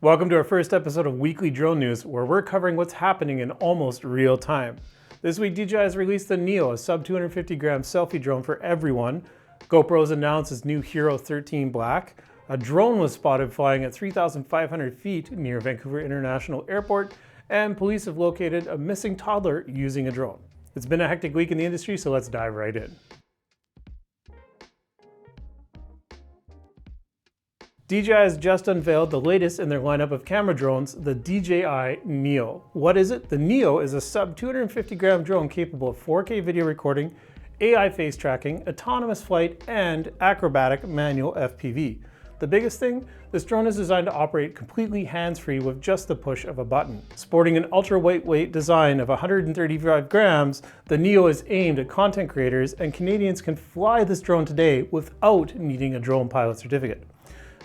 Welcome to our first episode of Weekly Drone News, where we're covering what's happening in almost real time. This week, DJI has released the NEO, a sub 250 gram selfie drone for everyone. GoPro's announced its new Hero 13 Black. A drone was spotted flying at 3,500 feet near Vancouver International Airport, and police have located a missing toddler using a drone. It's been a hectic week in the industry, so let's dive right in. DJI has just unveiled the latest in their lineup of camera drones, the DJI NEO. What is it? The NEO is a sub 250 gram drone capable of 4K video recording, AI face tracking, autonomous flight, and acrobatic manual FPV. The biggest thing? This drone is designed to operate completely hands-free with just the push of a button. Sporting an ultra-lightweight design of 135 grams, the NEO is aimed at content creators, and Canadians can fly this drone today without needing a drone pilot certificate.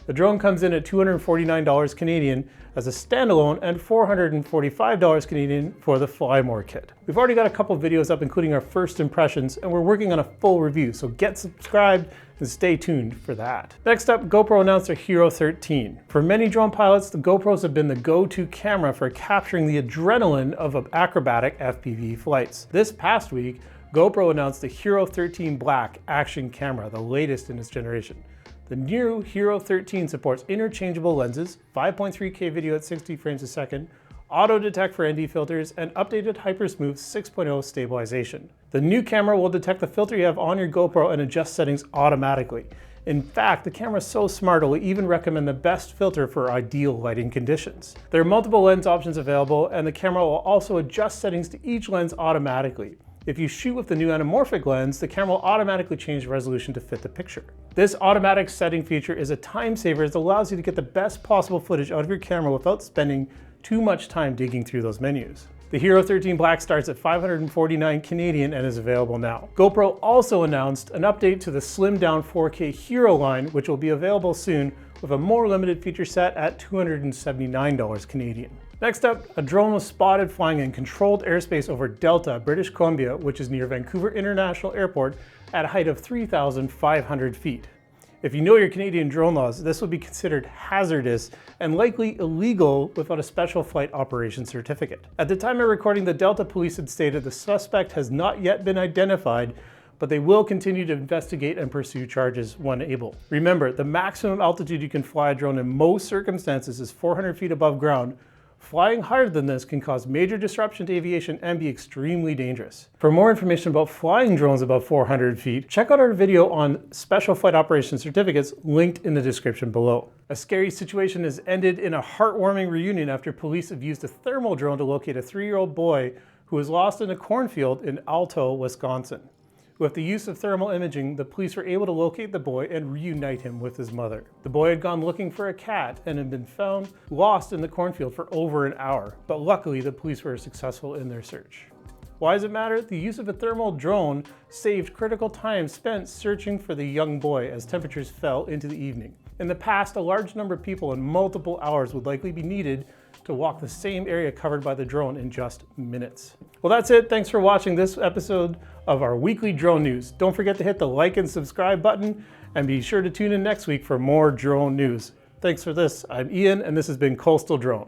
The drone comes in at $249 Canadian as a standalone and $445 Canadian for the Fly More kit. We've already got a couple videos up including our first impressions, and we're working on a full review, so get subscribed and stay tuned for that. Next up, GoPro announced their Hero 13. For many drone pilots, the GoPros have been the go-to camera for capturing the adrenaline of acrobatic FPV flights. This past week, GoPro announced the Hero 13 Black action camera, the latest in its generation. The new Hero 13 supports interchangeable lenses, 5.3K video at 60 frames a second, auto detect for ND filters, and updated HyperSmooth 6.0 stabilization. The new camera will detect the filter you have on your GoPro and adjust settings automatically. In fact, the camera is so smart it will even recommend the best filter for ideal lighting conditions. There are multiple lens options available, and the camera will also adjust settings to each lens automatically. If you shoot with the new anamorphic lens, the camera will automatically change the resolution to fit the picture. This automatic setting feature is a time saver as it allows you to get the best possible footage out of your camera without spending too much time digging through those menus. The Hero 13 Black starts at $549 Canadian and is available now. GoPro also announced an update to the slimmed down 4K Hero line, which will be available soon with a more limited feature set at $279 Canadian. Next up, a drone was spotted flying in controlled airspace over Delta, British Columbia, which is near Vancouver International Airport, at a height of 3,500 feet. If you know your Canadian drone laws, this would be considered hazardous and likely illegal without a special flight operations certificate. At the time of recording, the Delta police had stated the suspect has not yet been identified, but they will continue to investigate and pursue charges when able. Remember, the maximum altitude you can fly a drone in most circumstances is 400 feet above ground. Flying higher than this can cause major disruption to aviation and be extremely dangerous. For more information about flying drones above 400 feet, check out our video on special flight operations certificates linked in the description below. A scary situation has ended in a heartwarming reunion after police have used a thermal drone to locate a 3-year-old boy who was lost in a cornfield in Alto, Wisconsin. With the use of thermal imaging, the police were able to locate the boy and reunite him with his mother. The boy had gone looking for a cat and had been found lost in the cornfield for over an hour, but luckily the police were successful in their search. Why does it matter? The use of a thermal drone saved critical time spent searching for the young boy as temperatures fell into the evening. In the past, a large number of people in multiple hours would likely be needed to walk the same area covered by the drone in just minutes. Well, that's it. Thanks for watching this episode of our weekly drone news. Don't forget to hit the like and subscribe button, and be sure to tune in next week for more drone news. Thanks for this. I'm Ian, and this has been Coastal Drone.